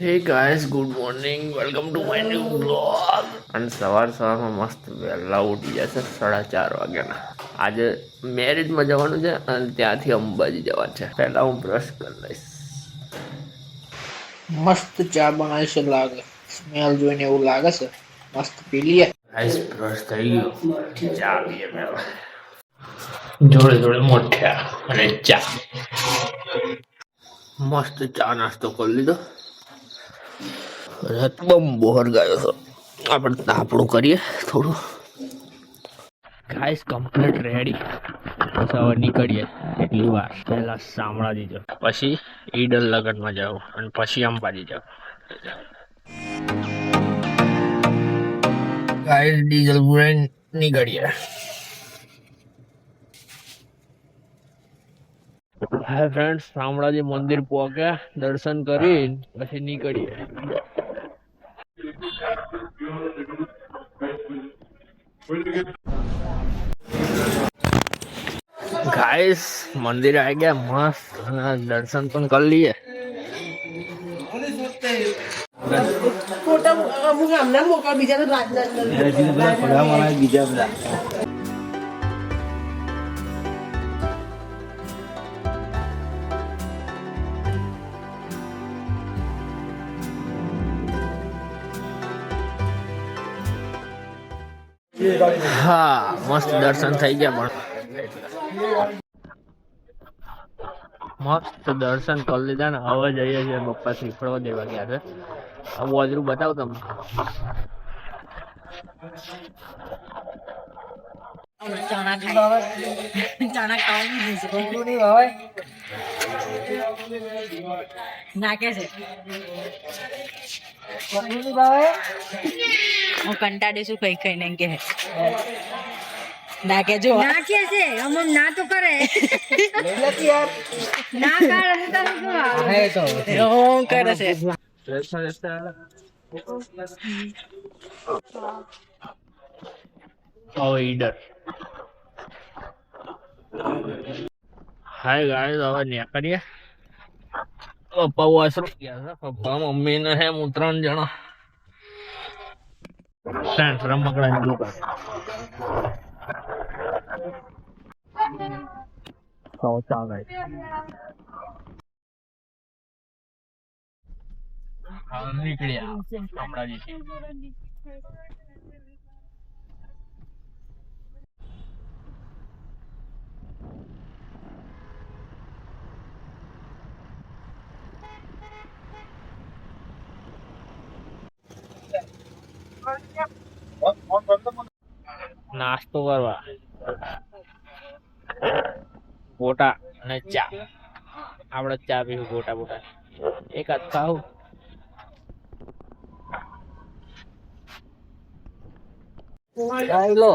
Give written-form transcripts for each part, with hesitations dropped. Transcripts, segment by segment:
હે guys, good morning, welcome to my new blog. અને સવારમાં મસ્ત વહેલા ઉઠી જશે 4:30 વાગ્યાના. આજે મેરેજમાં જવાનું છે અને ત્યાંથી અંબાજી જવાનું છે. પહેલા હું બ્રશ કરી લઈશ. મસ્ત ચા બનાવી છે લાગે, સ્મેલ જોઈને એવું લાગે છે. મસ્ત પી લઈએ. ગાઈસ, બ્રશ થઈ ગયો, ચા પીએ પહેલા. જોડે જોડે મોઠ્યા અને ચા. મસ્ત ચા નાસ્તો કરી લીધો. બમ બહાર ગયો છો. આપણે તાપણું કરીએ થોડું. Guys complete ready. બસ હવે નીકળીએ. એટલી વાર પહેલા શામળાજી જાવ, પછી ઈડર લગનમાં જાવ અને પછી અંબાજી જાવ. ગાઈસ ડીઝલ પુરાઈને નીકળીએ. હાય ફ્રેન્ડ્સ, શામળાજી મંદિર પહોંચ્યા, દર્શન કરી પછી નીકળીએ. ગાઈસ મંદિરે આવી ગયા, મસ્ત દર્શન પણ કરી લઈએ. હા, મસ્ત દર્શન થઈ ગયા. પણ મસ્ત દર્શન કરી લીધા ને હવે જઈએ છીએ પપ્પા શ્રીફળવા દેવા ગયા છે. આ વોજરું બતાવ તમને. નાખે છે હું કંટાળે શું કઈ કઈ ને કે નાખે જો નાખે છે અમમ ના તો કરે ના કરે તો કરે છે. ઈડર. હાય ગાઈસ, હવે નીકળીએ. પપ્પા વોશરૂમ ગયા છે. પપ્પા મમ્મી ને હે હું 3 જણા. ફ્રેન્ડ્સ રમકડાની દુકાન. ચાલે નીકળ્યા શામળાજી. નાસ્તો કરવા ગોટા અને ચા. આપડે ચા પીવું, ગોટા બોટા એક હાથ ખાવું. લો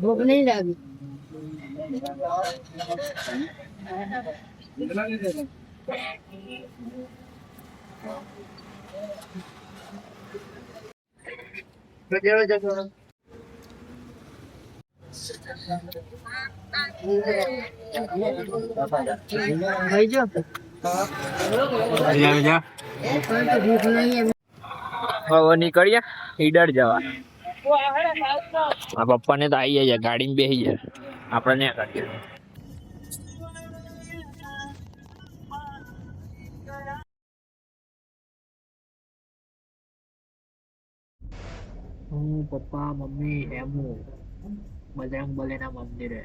ભૂખ નહીં લાગી. હવે નીકળ્યા ઈડર જવા. આ પપ્પા ને તો આવી જાય, ગાડીમાં બેસી જાય. આપડે ને કરીએ. હું, પપ્પા, મમ્મી, હેમુ બજરંગ બલીના મંદિરે.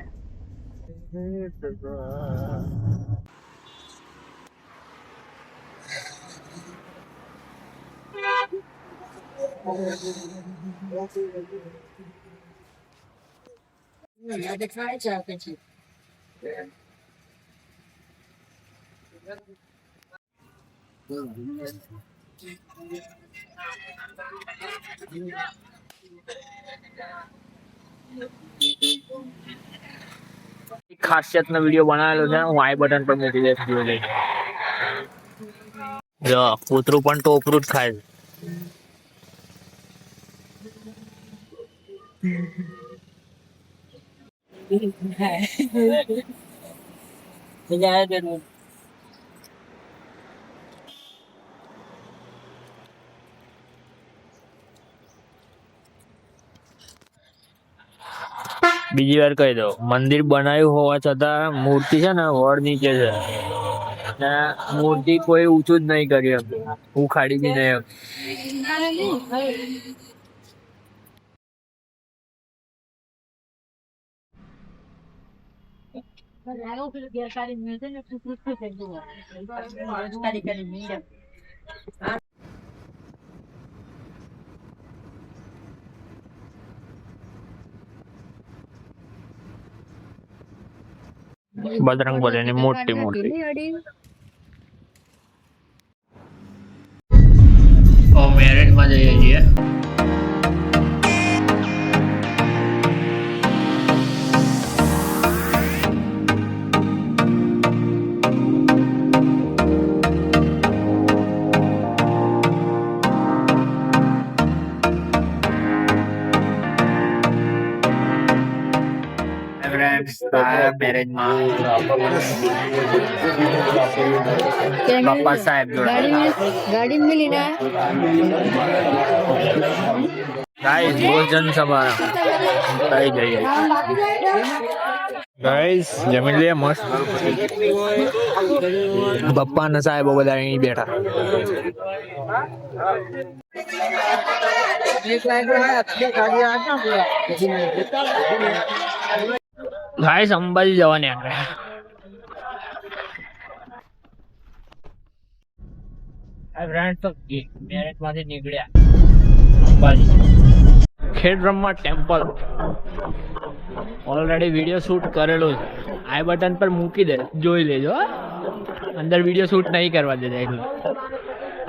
ખાસિયતનો વિડીયો બનાવેલો છે, હું આઈ બટન પર મૂકી દઈશ જોઈ લેજો. જો કૂતરું પણ ટોપરું જ ખાય છે. બીજી વાર કહી દઉં, મંદિર બનાવ્યું હોવા છતાં મૂર્તિ છે ને વડ નીચે છે ને મૂર્તિ કોઈ ઊંચું જ નહીં કર્યું, ઉખાડી બી નહીં. બજરંગ બલીની મોટી મૂર્તિ. મેરેજમાં જઈએ છીએ. બાપા સાહેબ ગાડી મિલી ના ગાઈસ ભોજન સભા થઈ ગઈ. ગાઈસ જમી લે મસ્ત. બાપા ને સાહેબો બધા અહીં બેઠા. ગાઈસ અંબાજી જવાની આપણે. ફ્રેન્ડ તો મેરેજ માંથી નીકળ્યા Ambaji. Khedbrahma temple already video shoot કરેલો છે, આઈ બટન પર મૂકી દે, જોઈ લેજો. અંદર વિડીયો શૂટ નહીં કરવા દેતા, એટલું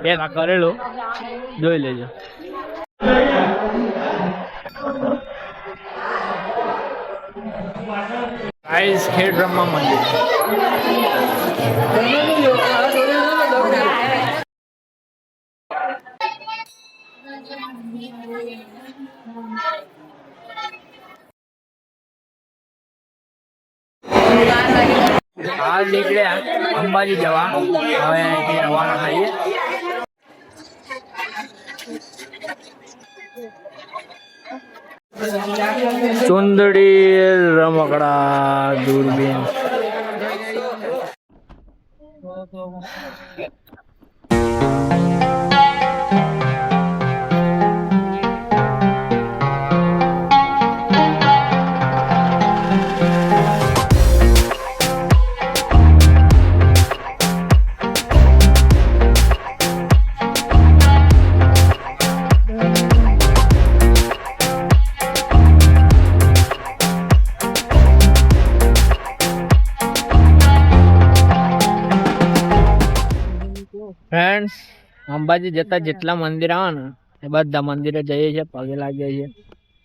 પેલા કરેલો જોઈ લેજો. ગાઈસ ખેડબ્રહ્મા મંદિર. હાલ નીકળ્યા અંબાજી જવા, હવે અહીંથી રવાના થઈએ. ચુંદડી, રમકડા, દૂરબીન. ફ્રેન્ડ્સ, અંબાજી જતા જેટલા મંદિર આવે ને એ બધા મંદિરે જઈએ છીએ, પગે લાગીએ છીએ,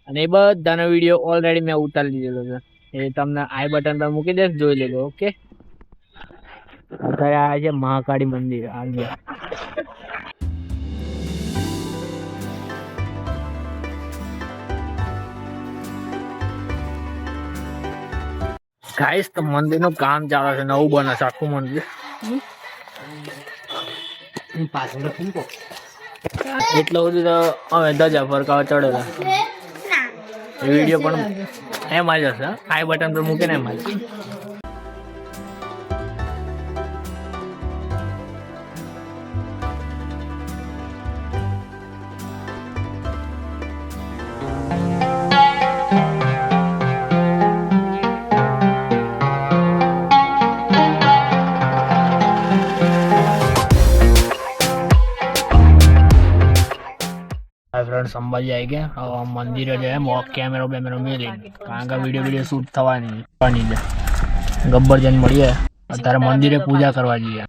અને એ બધાનો વિડીયો ઓલરેડી મેં ઉતારી લીધેલો છે. એ તમને આઈ બટન પર મૂકી દઈશ, જોઈ લેજો. ઓકે, અત્યારે આ છે મહાકાળી મંદિર. આગળ ગાઈસ તો મંદિરનું કામ ચાલે છે, નવું બને છે આખું મંદિર. એટલો બધું તો હવે ધજા ફરકાવા ચડેલા. એ વિડીયો પણ એમાં જ હશે, આઈ બટન પર મૂકીને એમાં જ. फ्रेंड्स अंबाजी आई गया, अब मंदिर जो है कैमरा बैमरा मिली कारण का वीडियो शूट थवा नहीं गब्बर जन मળી અતારે મંદિરે પૂજા કરવા જઈએ.